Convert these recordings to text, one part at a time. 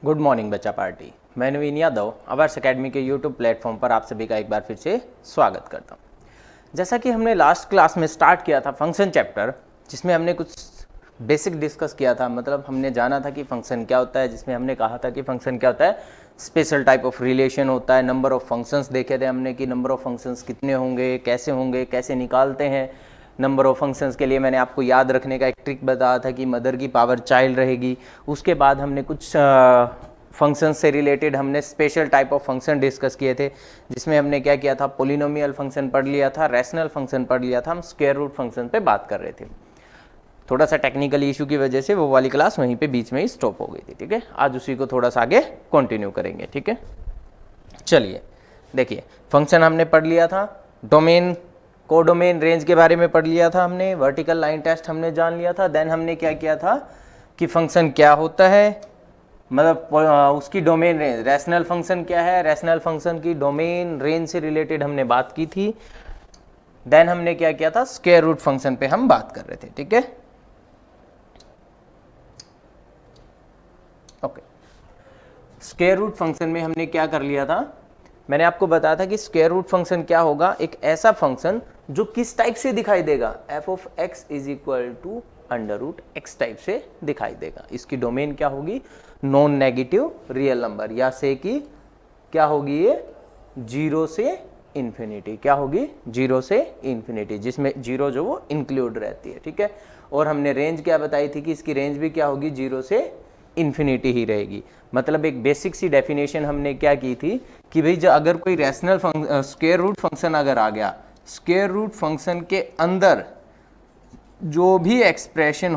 Good morning बच्चा party. मैं नवीन Yadav hours academy के यूट्यूब प्लेटफॉर्म पर आप सभी का एक बार फिर से स्वागत करता हूं। जैसा कि हमने लास्ट क्लास में स्टार्ट किया था फंक्शन चैप्टर, जिसमें हमने कुछ बेसिक डिस्कस किया था। मतलब हमने जाना था कि फंक्शन क्या होता है, जिसमें हमने कहा था कि फंक्शन क्या होता है, स्पेशल टाइप ऑफ रिलेशन होता है। नंबर ऑफ फंक्शंस देखे थे हमने कि नंबर ऑफ फंक्शंस कितने होंगे, कैसे निकालते हैं। नंबर ऑफ फंक्शंस के लिए मैंने आपको याद रखने का एक ट्रिक बताया था कि मदर की पावर चाइल्ड रहेगी। उसके बाद हमने कुछ फंक्शन से रिलेटेड हमने special type of function discuss किए थे, जिसमें हमने क्या किया था, पोलिनोमियल फंक्शन पढ़ लिया था, रैशनल फंक्शन पढ़ लिया था। हम स्क्वायर रूट फंक्शन पे बात कर रहे थे। थोड़ा सा टेक्निकल इशू की वजह से वो वाली क्लास वहीं पे बीच में ही स्टॉप हो गई थी। ठीक है, आज उसी को थोड़ा सा आगे कंटिन्यू करेंगे। ठीक है, चलिए देखिए, फंक्शन हमने पढ़ लिया था, डोमेन कोडोमेन रेंज के बारे में पढ़ लिया था हमने, वर्टिकल लाइन टेस्ट हमने जान लिया था। देन हमने क्या किया था कि फंक्शन क्या होता है, मतलब उसकी डोमेन रेंज, रैशनल फंक्शन क्या है, रैशनल फंक्शन की डोमेन रेंज से रिलेटेड हमने बात की थी। देन हमने क्या किया था, स्क्वायर रूट फंक्शन पे हम बात कर रहे थे। ठीक है, ओके। स्क्वायर रूट फंक्शन में हमने क्या कर लिया था, मैंने आपको बताया था कि स्क्वायर रूट फंक्शन क्या होगा, एक ऐसा फंक्शन जो किस टाइप से दिखाई देगा, F of X is equal to under root X type से दिखाई देगा। इसकी डोमेन क्या होगी, नॉन नेगेटिव रियल नंबर, या से कि क्या होगी ये, जीरो से इन्फिनिटी। क्या होगी, जीरो से इन्फिनिटी, जिसमें जीरो जो वो इंक्लूड रहती है। ठीक है, और हमने रेंज क्या बताई थी कि इसकी रेंज भी क्या होगी, जीरो से इन्फिनिटी ही रहेगी। मतलब एक बेसिक सी डेफिनेशन हमने क्या की थी कि भाई जो अगर कोई रैशनल स्क्वायर रूट फंक्शन अगर आ गया, स्क्वायर रूट फंक्शन के अंदर जो भी एक्सप्रेशन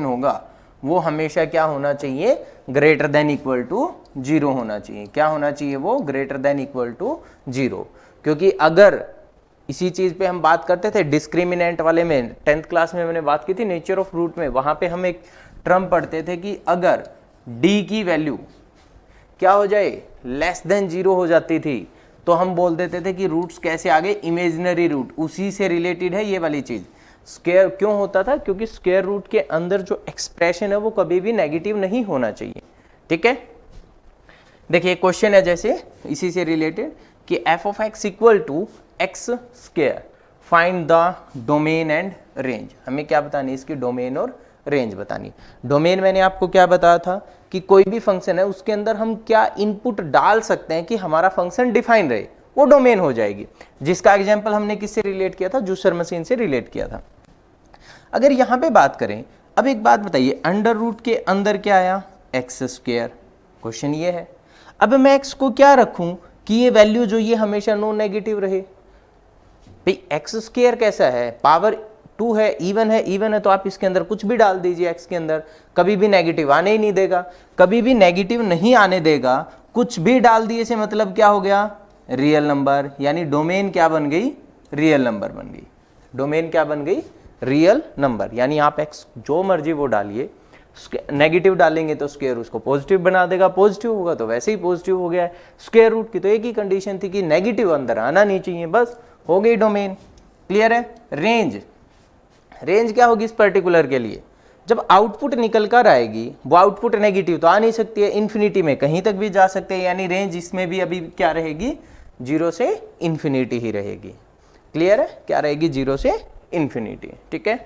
होगा वो हमेशा क्या होना चाहिए, greater than equal to zero होना चाहिए। क्या होना चाहिए वो, greater than equal to zero. क्योंकि अगर इसी चीज पे हम बात करते थे डिस्क्रिमिनेंट वाले में, 10th क्लास में मैंने बात की थी नेचर ऑफ रूट में, वहां पे हम एक टर्म पढ़ते थे कि अगर d की वैल्यू क्या हो जाए, लेस देन जीरो हो जाती थी, तो हम बोल देते थे कि रूट्स कैसे आ गए, इमेजिनरी रूट। उसी से रिलेटेड है ये वाली चीज। स्क्वायर क्यों होता था, क्योंकि स्क्वायर रूट के अंदर जो एक्सप्रेशन है वो कभी भी नेगेटिव नहीं होना चाहिए। ठीक है, देखिए क्वेश्चन है जैसे इसी से रिलेटेड कि F of X equal to X square, find the domain and range. हमें क्या बतानी, इसकी डोमेन और रेंज बतानी। डोमेन मैंने आपको क्या बताया था कि कोई भी फंक्शन है उसके अंदर हम क्या इनपुट डाल सकते हैं कि हमारा फंक्शन डिफाइन रहे, वो डोमेन हो जाएगी। जिसका एग्जांपल हमने किससे रिलेट किया था, जूसर मशीन से रिलेट किया था। अगर यहां पे बात करें, अब एक बात बताइए, अंडर रूट के अंदर क्या आया, एक्स स्क्वायर। क्वेश्चन ये है, अब मैं एक्स को क्या रखूं कि ये वैल्यू जो ये हमेशा नॉन नेगेटिव रहे। भाई एक्स स्क्वायर कैसा है, पावर 2 है, इवन है तो आप इसके अंदर कुछ भी डाल दीजिए, एक्स के अंदर कभी भी नेगेटिव आने ही नहीं देगा, कभी भी नेगेटिव नहीं आने देगा। कुछ भी डाल दिए से मतलब क्या हो गया, रियल नंबर, यानी डोमेन क्या बन गई, रियल नंबर बन गई। डोमेन क्या बन गई, रियल नंबर। यानी आप एक्स जो मर्जी वो डालिए, नेगेटिव डालेंगे तो स्क्वायर उसको पॉजिटिव बना देगा, पॉजिटिव होगा तो वैसे ही पॉजिटिव हो गया है। स्क्वायर रूट की तो एक ही कंडीशन थी कि नेगेटिव अंदर आना नहीं चाहिए, बस हो गई डोमेन। क्लियर है। रेंज क्या होगी इस पर्टिकुलर के लिए, जब आउटपुट निकल कर आएगी वो आउटपुट नेगेटिव तो आ नहीं सकती है, इन्फिनिटी में कहीं तक भी जा सकते हैं, यानी रेंज इसमें भी अभी क्या रहेगी, जीरो से इन्फिनिटी ही रहेगी। क्लियर है, क्या रहेगी, जीरो से इन्फिनिटी। ठीक है,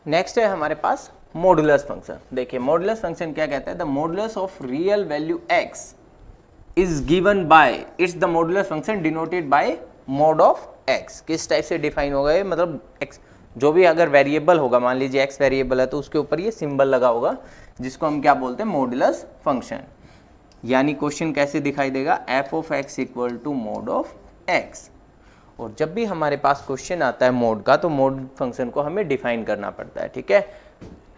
नेक्स्ट है हमारे पास मॉडुलस फंक्शन। देखिए मॉडुलस फंक्शन क्या कहता है, the modulus of real value x is given by, it's the modulus function denoted by mod of x. किस टाइप से डिफाइन होगा ये, मतलब एक्स जो भी अगर वेरिएबल होगा, मान लीजिए एक्स वेरिएबल है तो उसके ऊपर ये सिंबल लगा होगा, जिसको हम क्या बोलते हैं, मॉडुलस फंक्शन। यानी क्वेश्चन कैसे दिखाई देगा, F of X equal to mod of X. और जब भी हमारे पास क्वेश्चन आता है मोड का, तो मोड फंक्शन को हमें डिफाइन करना पड़ता है। ठीक है,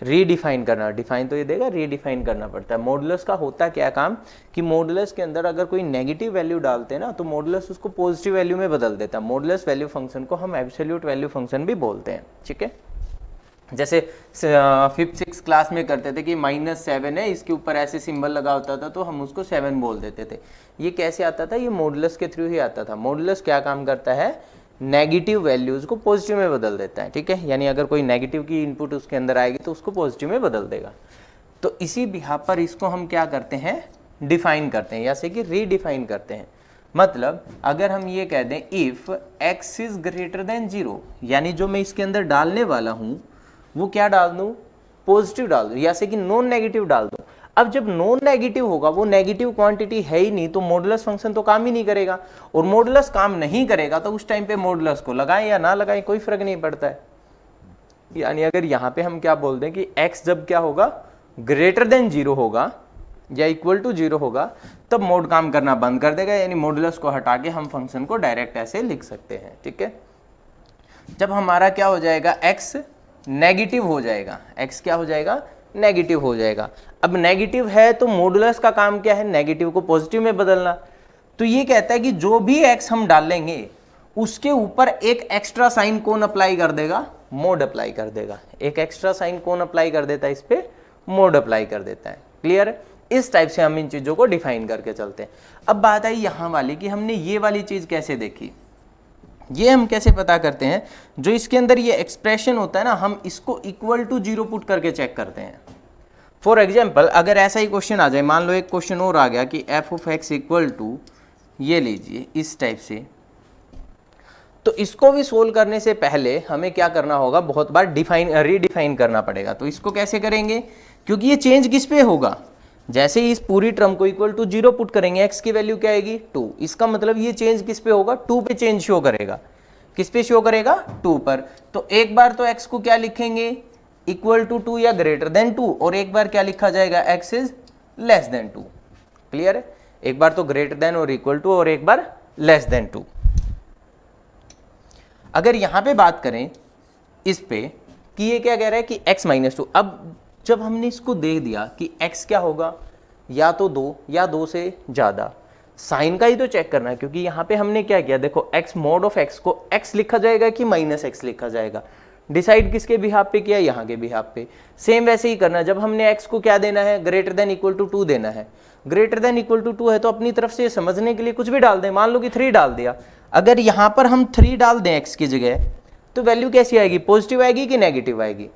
रीडिफाइन करना, डिफाइन तो ये देगा, रीडिफाइन करना पड़ता है। मॉडुलस का होता क्या काम कि मॉडुलस के अंदर अगर कोई नेगेटिव वैल्यू डालते हैं ना, तो मॉडुलस उसको पॉजिटिव वैल्यू में बदल देता है। मॉडुलस वैल्यू फंक्शन को हम एब्सोल्यूट वैल्यू फंक्शन भी बोलते हैं। ठीक है, जैसे 5th-6th क्लास में करते थे कि -7 है, इसके ऊपर ऐसे सिंबल लगा होता था तो हम उसको 7 बोल देते थे। ये कैसे आता था, ये मॉडुलस के थ्रू ही आता था। मॉडुलस क्या काम करता है, नेगेटिव वैल्यूज को पॉजिटिव में बदल देता है। ठीक है, यानी अगर कोई नेगेटिव की इनपुट उसके अंदर आएगी तो उसको पॉजिटिव में बदल देगा। तो इसी बिहाफ पर इसको हम क्या करते हैं, डिफाइन करते हैं, या से कि रीडिफाइन करते हैं। मतलब अगर हम ये कह दें if x is greater than 0, यानी जो मैं इसके अंदर डालने वाला हूं वो क्या डाल दूं, पॉजिटिव डाल दूं, या से कि नॉन नेगेटिव डाल दूं। अब जब नॉन नेगेटिव होगा, वो नेगेटिव क्वांटिटी है ही नहीं, तो मॉडुलस फंक्शन तो काम ही नहीं करेगा, और मॉडुलस काम नहीं करेगा तो उस टाइम पे मॉडुलस को लगाएं या ना लगाएं कोई फर्क नहीं पड़ता है। यानी अगर यहाँ पे हम क्या बोल दें कि x जब क्या होगा, ग्रेटर देन 0 होगा या इक्वल टू 0 होगा, तब मोड काम करना बंद कर देगा, यानी मॉडुलस को हटा के हम फंक्शन को डायरेक्ट ऐसे लिख सकते हैं। ठीक है, जब हमारा क्या हो जाएगा, x नेगेटिव हो जाएगा, x क्या हो जाएगा, नेगेटिव हो जाएगा। अब नेगेटिव है तो मॉडुलस का काम क्या है, नेगेटिव को पॉजिटिव में बदलना। तो ये कहता है कि जो भी x हम डालेंगे उसके ऊपर एक एक्स्ट्रा साइन कौन अप्लाई कर देगा, मोड अप्लाई कर देगा। एक एक्स्ट्रा साइन कौन अप्लाई कर देता है, इस पे मोड अप्लाई कर देता है। क्लियर है, इस टाइप से हम इन चीजों को डिफाइन करके चलते हैं। अब बात आई यहां वाली कि हमने ये वाली चीज कैसे देखी, ये हम कैसे पता करते हैं, जो इसके अंदर ये एक्सप्रेशन होता है ना, हम इसको इक्वल टू 0 पुट करके चेक करते हैं। फॉर एग्जाम्पल अगर ऐसा ही क्वेश्चन आ जाए, मान लो एक क्वेश्चन और आ गया कि F of X equal to, ये लीजिए इस टाइप से, तो इसको भी सोल्व करने से पहले हमें क्या करना होगा, बहुत बार रीडिफाइन करना पड़ेगा। तो इसको कैसे करेंगे, क्योंकि ये चेंज किस पे होगा, जैसे ही इस पूरी टर्म को इक्वल टू 0 पुट करेंगे, x की वैल्यू क्या आएगी 2, इसका मतलब ये चेंज किस पे होगा, 2 पे चेंज शो करेगा। किस पे शो करेगा, 2 पर। तो एक बार तो x को क्या लिखेंगे, इक्वल टू 2 या ग्रेटर देन 2, और एक बार क्या लिखा जाएगा, x is less than 2। Clear है, एक बार तो ग्रेटर देन और इक्वल टू, और एक बार लेस देन 2। अगर यहां पे बात करें इस पे कि ये क्या कह रहा है कि x माइनस 2, अब जब हमने इसको दे दिया कि x क्या होगा, या तो 2 या 2 से ज्यादा, साइन का ही तो चेक करना है, क्योंकि यहाँ पे हमने क्या किया, देखो x मोड ऑफ x को x लिखा जाएगा कि माइनस x लिखा जाएगा, डिसाइड किसके बिहाफ पे किया, यहाँ के बिहाफ पे। सेम वैसे ही करना, जब हमने x को क्या देना है, ग्रेटर देन इक्वल टू 2 देना है, ग्रेटर देन इक्वल टू 2 है तो अपनी तरफ से समझने के लिए कुछ भी डाल दें, मान लो कि 3 डाल दिया। अगर यहाँ पर हम 3 डाल दें x की जगह, तो वैल्यू कैसी आएगी, पॉजिटिव आएगी कि नेगेटिव आएगी,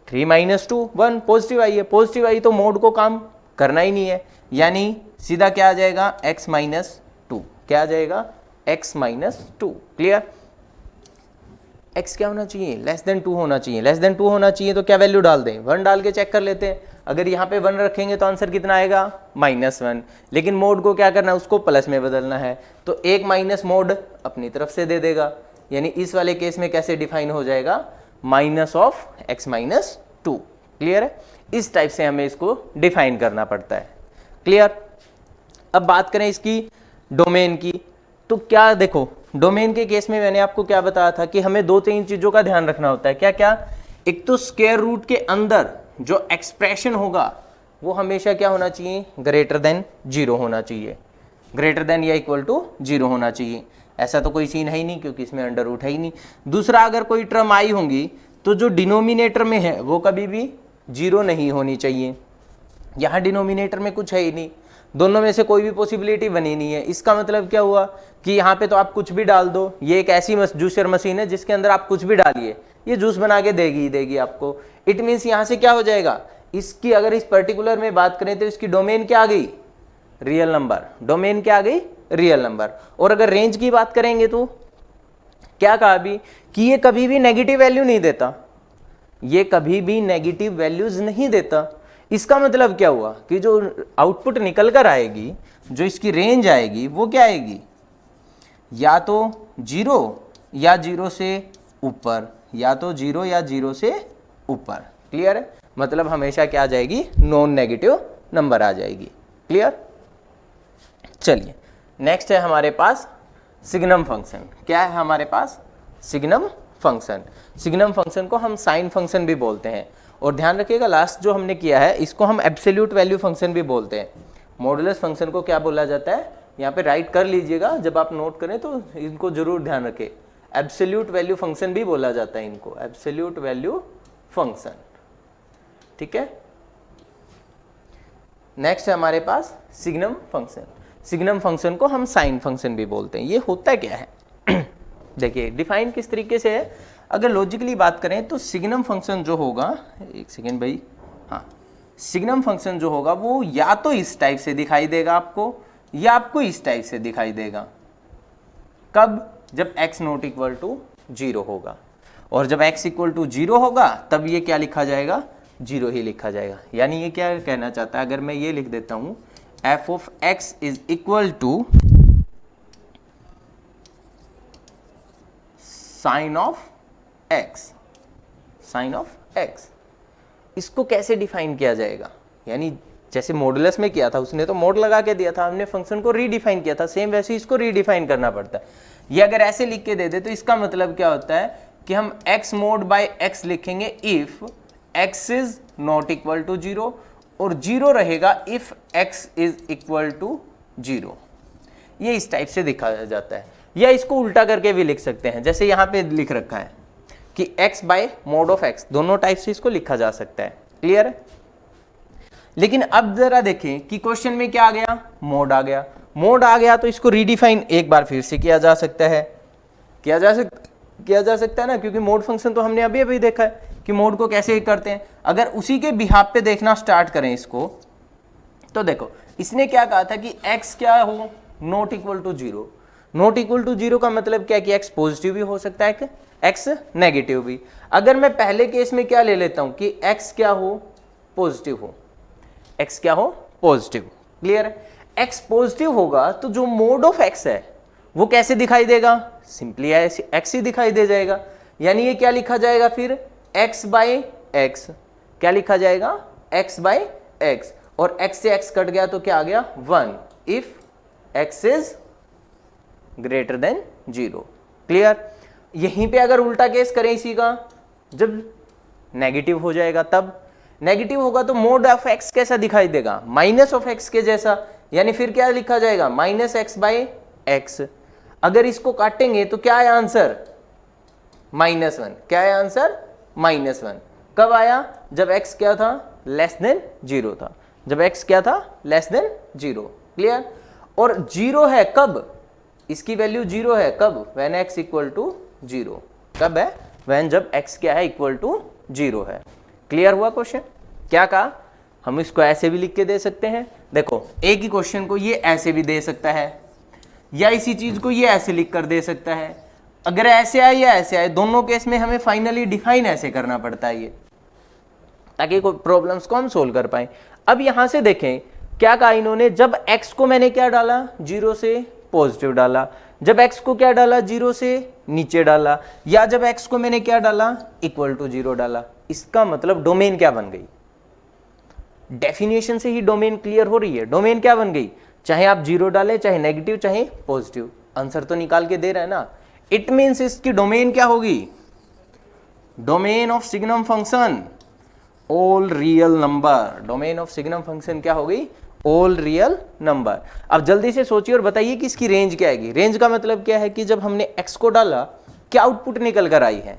3 माइनस 2 1, पॉजिटिव आई है। पॉजिटिव आई तो मोड को काम करना ही नहीं है, यानी सीधा क्या आ जाएगा, x माइनस 2, क्या आ जाएगा, x माइनस 2। क्लियर, x क्या होना चाहिए, लेस देन 2 होना चाहिए, लेस देन 2 होना चाहिए, तो क्या वैल्यू डाल दें, 1 डाल के चेक कर लेते हैं। अगर यहाँ पे 1 रखेंगे तो आंसर कितना आएगा, -1, लेकिन मोड को क्या करना है, उसको प्लस में बदलना है, तो एक माइनस मोड अपनी तरफ से दे देगा, यानी इस वाले केस में कैसे डिफाइन हो जाएगा, minus of x minus 2। Clear है, इस टाइप से हमें इसको डिफाइन करना पड़ता है। क्लियर, अब बात करें इसकी डोमेन की, तो क्या देखो, डोमेन के केस में मैंने आपको क्या बताया था कि हमें 2-3 चीजों का ध्यान रखना होता है। क्या क्या, एक तो स्क्वायर रूट के अंदर जो एक्सप्रेशन होगा वो हमेशा क्या होना चाहिए, ग्रेटर देन 0 होना चाहिए, ग्रेटर देन या इक्वल टू 0 होना चाहिए। ऐसा तो कोई सीन है ही नहीं, क्योंकि इसमें अंडर रूट है ही नहीं। दूसरा, अगर कोई टर्म आई होंगी तो जो डिनोमिनेटर में है वो कभी भी 0 नहीं होनी चाहिए। यहाँ डिनोमिनेटर में कुछ है ही नहीं, दोनों में से कोई भी पॉसिबिलिटी बनी नहीं है। इसका मतलब क्या हुआ कि यहाँ पे तो आप कुछ भी डाल दो, ये एक ऐसी जूसर मशीन है जिसके अंदर आप कुछ भी डालिए ये जूस बना के देगी ही देगी आपको। इट मीन्स यहाँ से क्या हो जाएगा, इसकी अगर इस पर्टिकुलर में बात करें तो इसकी डोमेन क्या आ गई, रियल नंबर। डोमेन क्या आ गई, रियल नंबर। और अगर रेंज की बात करेंगे तो क्या कहा अभी कि ये कभी भी नेगेटिव वैल्यू नहीं देता, ये कभी भी नेगेटिव वैल्यूज नहीं देता। इसका मतलब क्या हुआ कि जो आउटपुट निकल कर आएगी, जो इसकी रेंज आएगी वो क्या आएगी, या तो 0 या 0 से ऊपर, या तो 0 या 0 से ऊपर। क्लियर है, मतलब हमेशा क्या आ जाएगी, नॉन नेगेटिव नंबर आ जाएगी। क्लियर, चलिए नेक्स्ट है हमारे पास सिग्नम फंक्शन। क्या है हमारे पास, सिग्नम फंक्शन। सिग्नम फंक्शन को हम साइन फंक्शन भी बोलते हैं। और ध्यान रखिएगा, लास्ट जो हमने किया है इसको हम एब्सोल्यूट वैल्यू फंक्शन भी बोलते हैं। मॉडुलस फंक्शन को क्या बोला जाता है, यहाँ पे राइट कर लीजिएगा, जब आप नोट करें तो इनको जरूर ध्यान रखें। एब्सोल्यूट वैल्यू फंक्शन भी बोला जाता है इनको, एब्सोल्यूट वैल्यू फंक्शन। ठीक है, नेक्स्ट है हमारे पास सिग्नम फंक्शन। सिग्नम फंक्शन को हम साइन फंक्शन भी बोलते हैं। ये होता क्या है देखिए डिफाइन किस तरीके से है। अगर लॉजिकली बात करें तो सिग्नम फंक्शन जो होगा, एक सेकेंड भाई, हाँ, सिग्नम फंक्शन जो होगा वो या तो इस टाइप से दिखाई देगा आपको, या आपको इस टाइप से दिखाई देगा। कब? जब x नॉट इक्वल टू 0 होगा, और जब x इक्वल टू 0 होगा तब ये क्या लिखा जाएगा? 0 ही लिखा जाएगा। यानी ये क्या कहना चाहता है, अगर मैं ये लिख देता हूं f of x is equal to sine of x, sine of x, इसको कैसे डिफाइन किया जाएगा? यानी जैसे मॉडुलस में किया था, उसने तो मोड लगा के दिया था, हमने फंक्शन को रीडिफाइन किया था, सेम वैसे इसको रीडिफाइन करना पड़ता है। ये अगर ऐसे लिख के दे दे तो इसका मतलब क्या होता है कि हम x मोड बाय x लिखेंगे if x is not equal to 0, और 0 रहेगा if x is equal to 0। ये इस टाइप से दिखाया जाता है, या इसको उल्टा करके भी लिख सकते हैं, जैसे यहाँ पे लिख रखा है कि x by mod of x, दोनों टाइप से इसको लिखा जा सकता है। क्लियर है? लेकिन अब जरा देखें कि क्वेश्चन में क्या आ गया? मोड आ गया। मोड आ गया तो इसको रीडिफाइन एक बार फिर से किया जा सकता है, किया जा सकता है ना, क्योंकि मोड फंक्शन तो हमने अभी अभी देखा है कि मोड को कैसे करते हैं। अगर उसी के बिहाफ पे देखना स्टार्ट करें इसको, तो देखो इसने क्या कहा था कि x क्या हो? Not equal to 0। Not equal to 0 का मतलब क्या है कि x पॉजिटिव भी हो सकता है कि x नेगेटिव भी। अगर मैं पहले केस में क्या ले लेता हूं कि x क्या हो? पॉजिटिव हो, x क्या हो? पॉजिटिव। क्लियर है? x पॉजिटिव होगा तो जो मोड ऑफ x है वो कैसे दिखाई देगा? सिंपली x ही दिखाई दे जाएगा। यानी ये क्या लिखा जाएगा फिर? x by x। क्या लिखा जाएगा? x बाय x, और x से x कट गया तो क्या आ गया? 1 if x is greater than 0। Clear? यहीं पे अगर उल्टा केस करें इसी का, जब नेगेटिव हो जाएगा, तब नेगेटिव होगा तो मोड ऑफ x कैसा दिखाई देगा? माइनस ऑफ x के जैसा। यानी फिर क्या लिखा जाएगा? Minus X by X. अगर इसको काटेंगे तो क्या है आंसर? -1। क्या है आंसर? -1। कब आया? जब x क्या था? लेस देन 0 था। जब x क्या था? Less than 0। क्लियर? और 0 है कब? इसकी वैल्यू 0 है कब? When x equal to 0। कब है? व्हेन जब x क्या है? इक्वल टू 0 है। क्लियर हुआ क्वेश्चन? क्या कहा? हम इसको ऐसे भी लिख के दे सकते हैं। देखो एक ही क्वेश्चन को ये ऐसे भी दे सकता है, या इसी चीज को ये ऐसे लिख कर दे सकता है। अगर ऐसे आए या ऐसे आए, दोनों केस में हमें फाइनली डिफाइन ऐसे करना पड़ता है ये, ताकि कोई प्रॉब्लम्स को हम सोल्व कर पाए। अब यहां से देखें क्या कहा इन्होंने, जब x को मैंने क्या डाला? 0 से पॉजिटिव डाला। जब x को क्या डाला? 0 से नीचे डाला। या जब x को मैंने क्या डाला? इक्वल टू 0 डाला। इसका मतलब डोमेन क्या बन गई? डेफिनेशन से ही डोमेन क्लियर हो रही है। डोमेन क्या बन गई? चाहे आप 0 डालें, चाहे नेगेटिव, चाहे पॉजिटिव, आंसर तो निकाल के दे रहा है ना। इट मीन्स इसकी डोमेन क्या होगी? Domain of signum function all real number. Domain of signum function क्या होगी? All real number. अब जल्दी से सोचिए और बताइए कि इसकी रेंज क्या आएगी। रेंज का मतलब क्या है कि जब हमने x को डाला क्या आउटपुट निकल कर आई है?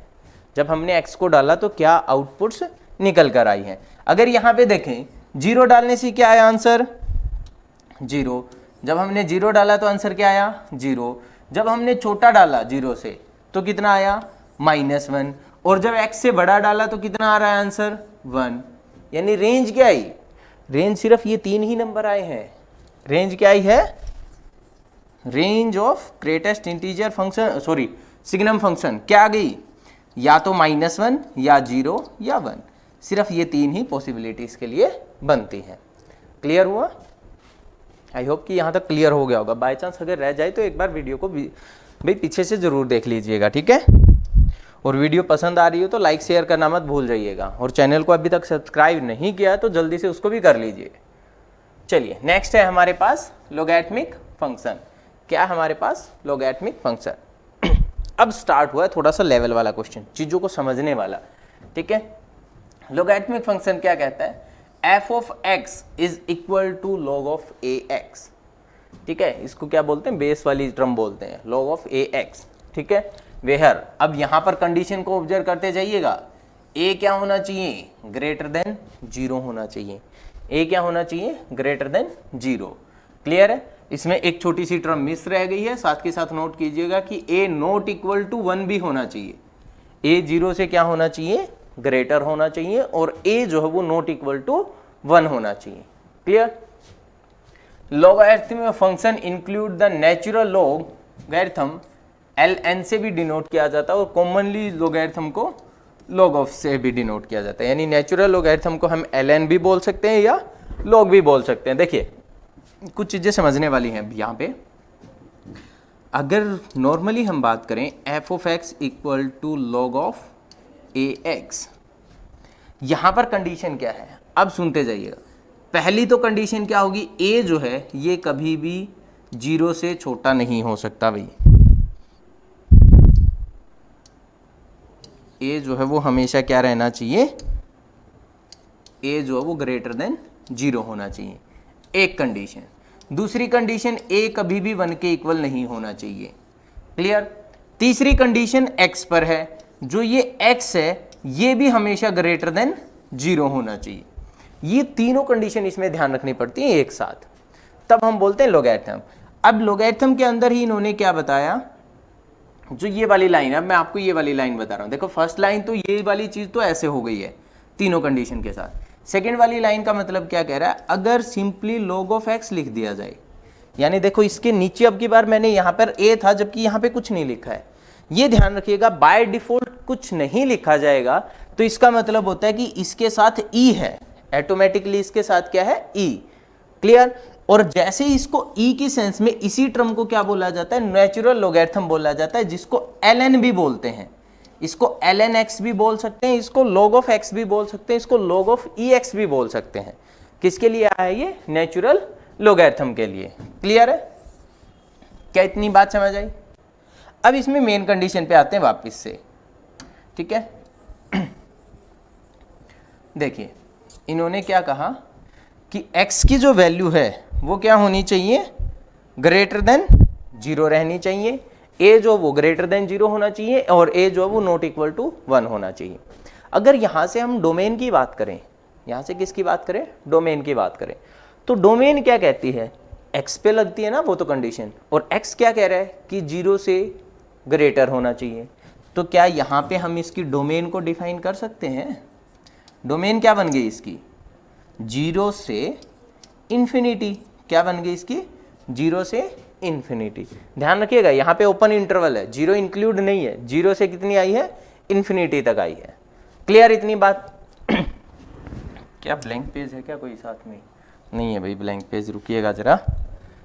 जब हमने x को डाला तो क्या आउटपुट्स निकल कर आई है? अगर यहां पे देखें 0 डालने से क्या आया आंसर? 0। जब हमने 0 डाला तो आंसर क्या आया? 0। जब हमने छोटा डाला 0 से तो कितना आया? -1। और जब x से बड़ा डाला तो कितना आ रहा है आंसर? 1। यानी रेंज क्या आई? रेंज सिर्फ ये 3 ही नंबर आए हैं। रेंज क्या आई है? Range of greatest integer function, sorry signum function क्या आ गई? या तो -1 या 0 या 1। सिर्फ ये 3 ही पॉसिबिलिटीज के लिए बनती हैं। क्लियर हुआ? आई होप कि यहाँ तक क्लियर हो गया होगा। बाय चांस अगर रह जाए तो एक बार वीडियो को भाई पीछे से जरूर देख लीजिएगा, ठीक है? और वीडियो पसंद आ रही हो तो लाइक शेयर करना मत भूल जाइएगा, और चैनल को अभी तक सब्सक्राइब नहीं किया है तो जल्दी से उसको भी कर लीजिए। चलिए नेक्स्ट है हमारे पास लोगैरिथमिक फंक्शन। क्या हमारे पास? Logarithmic function. अब स्टार्ट हुआ है थोड़ा सा लेवल वाला क्वेश्चन, चीजों को समझने वाला, ठीक है? लोगैरिथमिक फंक्शन क्या कहता है? f of x is equal to log of ax। ठीक है, इसको क्या बोलते हैं? बेस वाली टर्म बोलते हैं, log ऑफ ax। ठीक है, वेहर अब यहां पर कंडीशन को ऑब्जर्व करते जाइएगा। a क्या होना चाहिए? ग्रेटर देन 0 होना चाहिए। a क्या होना चाहिए? Greater than 0। क्लियर है? इसमें एक छोटी सी टर्म मिस रह गई है, साथ के साथ नोट कीजिएगा कि a नॉट इक्वल टू 1 भी होना चाहिए। a 0 से क्या होना चाहिए? ग्रेटर होना चाहिए, और a जो है वो नॉट इक्वल टू 1 होना चाहिए। Clear? Logarithm function include the natural logarithm, ln से भी डिनोट किया जाता है और कॉमनली लॉगरिथम को log ऑफ से भी डिनोट किया जाता है, यानी नेचुरल लॉगरिथम को हम ln भी बोल सकते हैं या log भी बोल सकते हैं। देखिए कुछ चीजें समझने वाली हैं यहाँ पे। अगर नॉर्मली हम बात करें f of x equal to log of ax, यहां पर कंडीशन क्या है अब सुनते जाइएगा। पहली तो कंडीशन क्या होगी, a जो है ये कभी भी 0 से छोटा नहीं हो सकता भाई। a जो है वो हमेशा क्या रहना चाहिए, a जो है वो ग्रेटर देन 0 होना चाहिए, एक कंडीशन। दूसरी कंडीशन a कभी भी 1 के इक्वल नहीं होना चाहिए। क्लियर? तीसरी कंडीशन x पर है, जो ये x है ये भी हमेशा ग्रेटर देन 0 होना चाहिए। ये तीनों कंडीशन इसमें ध्यान रखनी पड़ती है एक साथ, तब हम बोलते हैं लॉगरिथम। अब लॉगरिथम के अंदर ही इन्होंने क्या बताया, जो ये वाली लाइन है, अब मैं आपको ये वाली लाइन बता रहा हूं। देखो फर्स्ट लाइन तो ये वाली चीज तो ऐसे हो गई है तीनों कंडीशन के साथ। सेकेंड वाली लाइन का मतलब क्या कह रहा है, अगर सिंपली log ऑफ x लिख दिया जाए, यानी देखो इसके नीचे अब की बार मैंने यहाँ पर a था जबकि यहाँ पे कुछ नहीं लिखा है, ये ध्यान रखिएगा। बाय डिफॉल्ट कुछ नहीं लिखा जाएगा तो इसका मतलब होता है कि इसके साथ e है, ऑटोमेटिकली इसके साथ क्या है, e। क्लियर? और जैसे इसको e की सेंस में इसी टर्म को क्या बोला जाता है, नेचुरल लॉगरिथम बोला जाता है, जिसको ln भी बोलते हैं। इसको ln x भी बोल सकते हैं, इसको log ऑफ x भी बोल सकते हैं, इसको log ऑफ ex भी बोल सकते हैं। किसके लिए आया है ये, नेचुरल लॉगरिथम के लिए। क्लियर है? क्या इतनी बात समझ आई? अब इसमें मेन कंडीशन पे आते हैं वापस से। ठीक है, देखिए इन्होंने क्या कहा कि x की जो वैल्यू है वो क्या होनी चाहिए, ग्रेटर देन 0 रहनी चाहिए। a जो वो ग्रेटर देन 0 होना चाहिए और a जो वो नॉट इक्वल टू 1 होना चाहिए। अगर यहां से हम डोमेन की बात करें, यहां से किसकी बात करें, डोमेन की बात करें, तो डोमेन क्या कहती है, x पे लगती है ना वो तो कंडीशन, और x क्या कह रहा है कि 0 से ग्रेटर होना चाहिए। तो क्या यहां पे हम इसकी डोमेन को डिफाइन कर सकते हैं? डोमेन क्या बन गई इसकी, 0 से इंफिनिटी। क्या बन गई इसकी, 0 से इंफिनिटी। ध्यान रखिएगा यहाँ पे ओपन इंटरवल है, 0 इंक्लूड नहीं है, 0 से कितनी आई है, इंफिनिटी तक आई है। क्लियर इतनी बात? क्या ब्लैंक पेज है क्या कोई साथ में? नहीं है भाई ब्लैंक पेज, रुकिएगा जरा,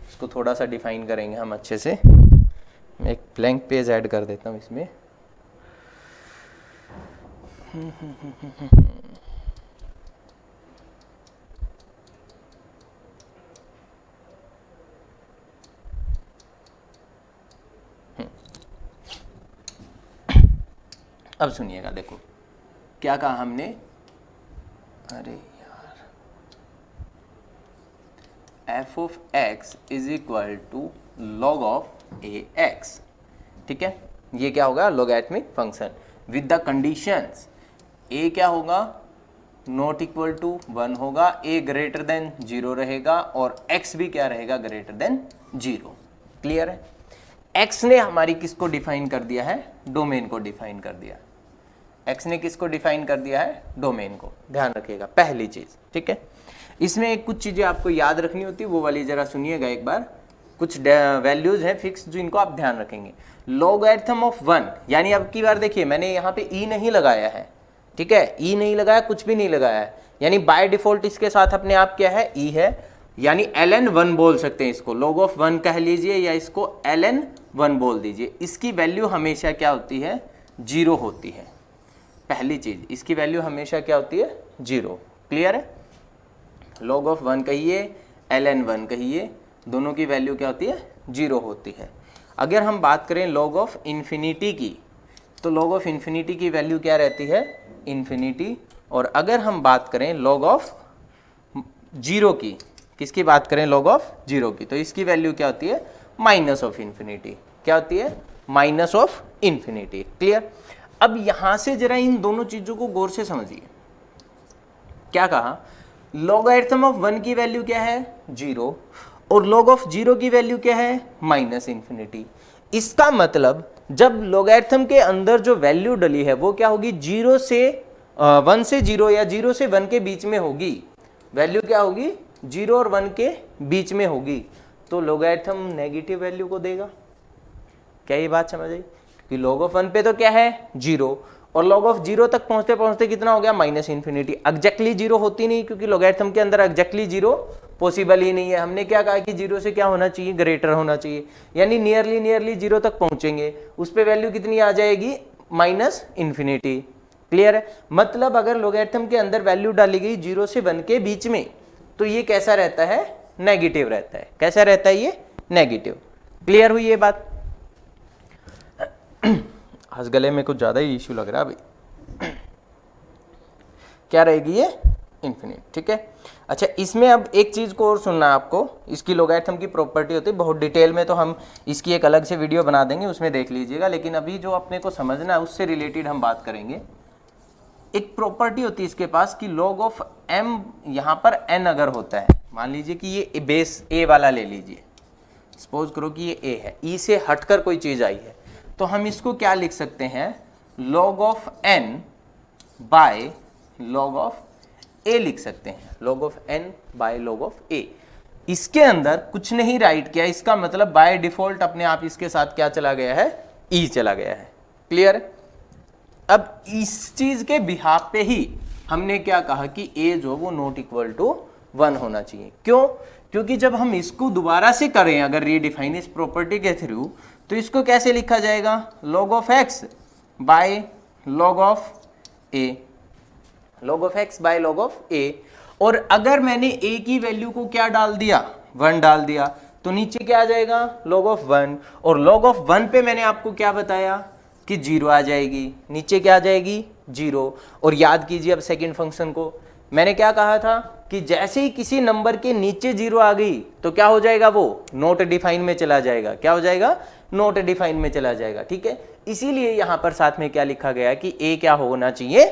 इसको थोड़ा सा डिफाइन करेंगे हम अच्छे से। मैं एक ब्लैंक पेज ऐड कर देता हूँ इसमें। अब सुनिएगा, देखो क्या कहा हमने, अरे यार, f of x is equal to log of ax। ठीक है, ये क्या होगा, logarithmic function with the conditions. a क्या होगा, नॉट इक्वल टू 1 होगा, a ग्रेटर देन 0 रहेगा और x भी क्या रहेगा, ग्रेटर देन 0। क्लियर है? x ने हमारी किसको डिफाइन कर दिया है, डोमेन को डिफाइन कर दिया। x ने किसको डिफाइन कर दिया है, डोमेन को। ध्यान रखिएगा पहली चीज। ठीक है, इसमें कुछ चीजें आपको याद रखनी होती है, वो वाली जरा सुनिएगा एक बार। कुछ वैल्यूज हैं फिक्स जो इनको आप ध्यान रखेंगे। लॉगरिथम ऑफ 1, यानी अब की बार देखिए मैंने यहाँ पे e नहीं लगाया है। ठीक है, e नहीं लगाया, कुछ भी नहीं लगाया है, यानी बाय डिफॉल्ट इसके साथ अपने आप क्या है, e है, यानी ln 1 बोल सकते हैं इसको, log ऑफ 1 कह लीजिए या इसको ln 1 बोल दीजिए। इसकी वैल्यू हमेशा क्या होती है, 0 होती है। पहली चीज, इसकी वैल्यू हमेशा क्या होती है, 0। क्लियर है? log ऑफ 1 कहिए, ln 1 कहिए, दोनों की वैल्यू क्या होती है, 0 होती है। अगर हम बात करें log ऑफ इन्फिनिटी की, तो log ऑफ इन्फिनिटी की वैल्यू क्या रहती है, इन्फिनिटी। और अगर हम बात करें log ऑफ 0 की, किसकी बात करें, log ऑफ 0 की, तो इसकी वैल्यू क्या होती है, माइनस ऑफ इन्फिनिटी। क्या होती है, माइनस ऑफ इन्फिनिटी। क्लियर? अब यहां से जरा इन दोनों चीजों को गौर से समझिए। क्या कहा, लॉगरिथम ऑफ 1 की वैल्यू क्या है, 0, और log ऑफ 0 की वैल्यू क्या है, माइनस इन्फिनिटी। इसका मतलब जब लॉगरिथम के अंदर जो वैल्यू डली है वो क्या होगी, 1 से 0 या 0 से 1 के बीच में होगी। वैल्यू क्या होगी, 0 और 1 के बीच में होगी, तो लोगैरिथम नेगेटिव वैल्यू को देगा। क्या ये बात समझ आई? क्योंकि log ऑफ 1 पे तो क्या है 0, और log ऑफ 0 तक पहुंचते पहुंचते कितना हो गया माइनस इन्फिनिटी। एग्जैक्टली 0 होती नहीं, क्योंकि लोगैरिथम के अंदर एग्जैक्टली 0 पॉसिबल ही नहीं है। हमने क्या कहा कि 0 से क्या होना चाहिए, ग्रेटर होना चाहिए, यानी नियरली 0 तक पहुंचेंगे, उस पे वैल्यू कितनी आ जाएगी, माइनस इन्फिनिटी। क्लियर है? मतलब अगर लोगैरिथम के अंदर वैल्यू डाली गई 0 से 1 के बीच में, तो ये कैसा रहता है, नेगेटिव रहता है। कैसा रहता है ये, नेगेटिव। क्लियर हुई ये बात? आज गले में कुछ ज्यादा ही इश्यू लग रहा है अभी। क्या रहेगी ये, इन्फिनिट। ठीक है, अच्छा इसमें अब एक चीज को और सुनना है आपको, इसकी लोगैरिथम की प्रॉपर्टी होती है, बहुत डिटेल में तो हम इसकी एक अलग से वीडियो बना देंगे, उसमें देख लीजिएगा, लेकिन अभी जो अपने को समझना है उससे रिलेटेड हम बात करेंगे। एक प्रॉपर्टी होती है इसके पास कि log ऑफ m, यहाँ पर n अगर होता है, मान लीजिए कि ये बेस a वाला ले लीजिए, सपोज करो कि ये a है, e से हटकर कोई चीज आई है, तो हम इसको क्या लिख सकते हैं, log of n by log of a लिख सकते हैं, log of n by log of a। इसके अंदर कुछ नहीं राइट किया, इसका मतलब बाय डिफॉल्ट अपने आप इसके साथ क्या चला गया है, e चला गया है। क्लियर? अब इस चीज के बिहाफ पे ही हमने क्या कहा कि a जो वो नॉट इक्वल टू 1 होना चाहिए। क्यों? क्योंकि जब हम इसको दोबारा से करें अगर रीडिफाइन इस प्रॉपर्टी के थ्रू, तो इसको कैसे लिखा जाएगा, log of x by log of a, log of x by log of a। और अगर मैंने a की वैल्यू को क्या डाल दिया, 1 डाल दिया, तो नीचे क्या आ जाएगा, log ऑफ 1, और log ऑफ 1 पे मैंने आपको क्या बताया कि 0 आ जाएगी, नीचे क्या आ जाएगी 0। और याद कीजिए अब सेकंड फंक्शन को, मैंने क्या कहा था कि जैसे ही किसी नंबर के नीचे 0 आ गई तो क्या हो जाएगा, वो नॉट डिफाइन में चला जाएगा। क्या हो जाएगा, नॉट डिफाइन में चला जाएगा। ठीक है, इसीलिए यहां पर साथ में क्या लिखा गया कि a क्या होना चाहिए,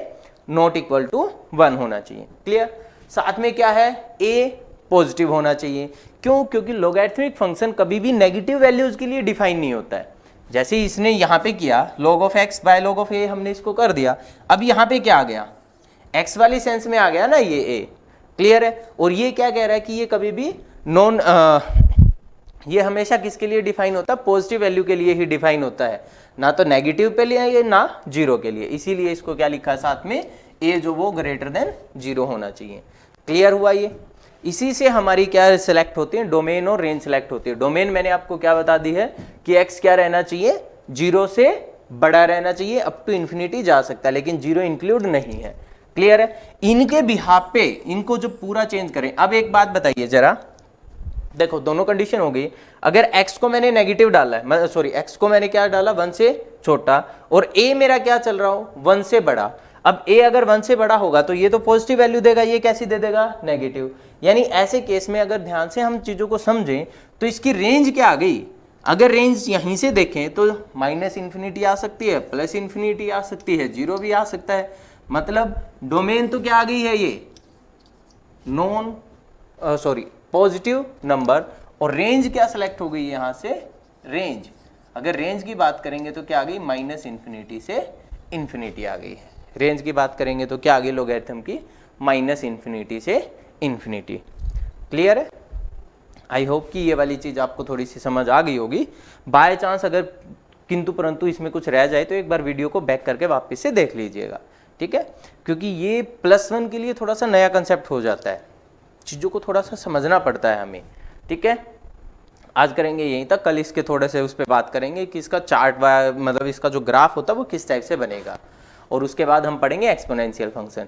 नॉट इक्वल टू 1 होना चाहिए। क्लियर? साथ में क्या है, a पॉजिटिव होना चाहिए। क्यों? क्योंकि लोगैरिथमिक फंक्शन कभी भी नेगेटिव वैल्यूज के लिए डिफाइन नहीं होता है। जैसे ही इसने यहां पे किया log of x by log of a, हमने इसको कर दिया, अब यहां पे क्या आ गया, x वाली सेंस में आ गया ना ये a। क्लियर है? और ये क्या कह रहा है कि ये कभी भी नॉन ये हमेशा किसके लिए डिफाइन होता है, पॉजिटिव वैल्यू के लिए ही डिफाइन होता है, ना तो नेगेटिव पे लिए ना 0 के लिए। इसीलिए इसको क्या लिखा है साथ में, a जो वो ग्रेटर देन 0 होना चाहिए। क्लियर हुआ ये? इसी से हमारी क्या सिलेक्ट होती है, डोमेन और रेंज सिलेक्ट होती है। डोमेन मैंने आपको क्या बता दी है कि x क्या रहना चाहिए, 0 से बड़ा रहना चाहिए, अप टू इन्फिनिटी जा सकता है, लेकिन 0 इंक्लूड नहीं है। क्लियर है? इनके बिहाफ पे इनको जो पूरा चेंज करें। अब एक बात बताइए जरा, देखो दोनों कंडीशन हो गई। अगर x को मैंने नेगेटिव डाला है, सॉरी x को मैंने क्या डाला, 1 से छोटा, और a मेरा क्या चल रहा हो, 1 से बड़ा। अब a अगर 1 से बड़ा होगा तो ये तो पॉजिटिव वैल्यू देगा, ये कैसी दे देगा, नेगेटिव। यानी ऐसे केस में अगर ध्यान से हम चीजों को समझें तो इसकी रेंज क्या आ गई, अगर रेंज यहीं से देखें तो माइनस इन्फिनिटी आ सकती है, प्लस इन्फिनिटी आ सकती है, 0 भी आ सकता है। मतलब डोमेन तो क्या आ गई है, ये नॉन पॉजिटिव नंबर, और रेंज क्या सेलेक्ट हो गई है यहां से, रेंज। अगर रेंज की बात करेंगे तो क्या आ गई, माइनस इन्फिनिटी से इन्फिनिटी आ गई है। रेंज की बात करेंगे तो क्या आ गई लोगैरिथम की, माइनस इन्फिनिटी से इन्फिनिटी। क्लियर है? आई होप कि ये वाली चीज आपको थोड़ी सी समझ आ गई होगी। बाय चांस अगर किंतु परंतु इसमें कुछ रह जाए तो एक बार वीडियो को बैक करके वापस से देख लीजिएगा। ठीक है, क्योंकि ये +1 के लिए थोड़ा सा नया कंसेप्ट हो जाता है, चीज़ों को थोड़ा सा समझना पड़ता है हमें। ठीक है, आज करेंगे यहीं तक, कल इसके थोड़े से उस पर बात करेंगे कि इसका चार्ट मतलब इसका जो ग्राफ होता है वो किस टाइप से बनेगा, और उसके बाद हम पढ़ेंगे एक्सपोनेंशियल फंक्शन।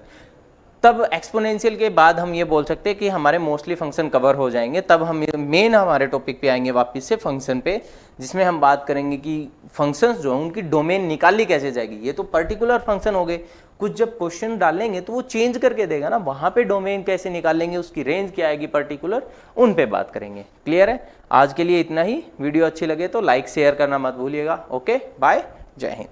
तब एक्सपोनेंशियल के बाद हम ये बोल सकते हैं कि हमारे मोस्टली फंक्शन कवर हो जाएंगे। तब हम मेन हमारे टॉपिक पे आएंगे वापस से फंक्शन पे, जिसमें हम बात करेंगे कि फंक्शंस जो हैं उनकी डोमेन निकाली कैसे जाएगी। ये तो पर्टिकुलर फंक्शन हो गए, कुछ जब क्वेश्चन डालेंगे तो वो चेंज करके देगा ना, वहाँ पे डोमेन कैसे निकालेंगे, उसकी रेंज क्या आएगी पर्टिकुलर, उन पे बात करेंगे। क्लियर है? आज के लिए इतना ही। वीडियो अच्छी लगे तो लाइक शेयर करना मत भूलिएगा। ओके, बाय, जय हिंद।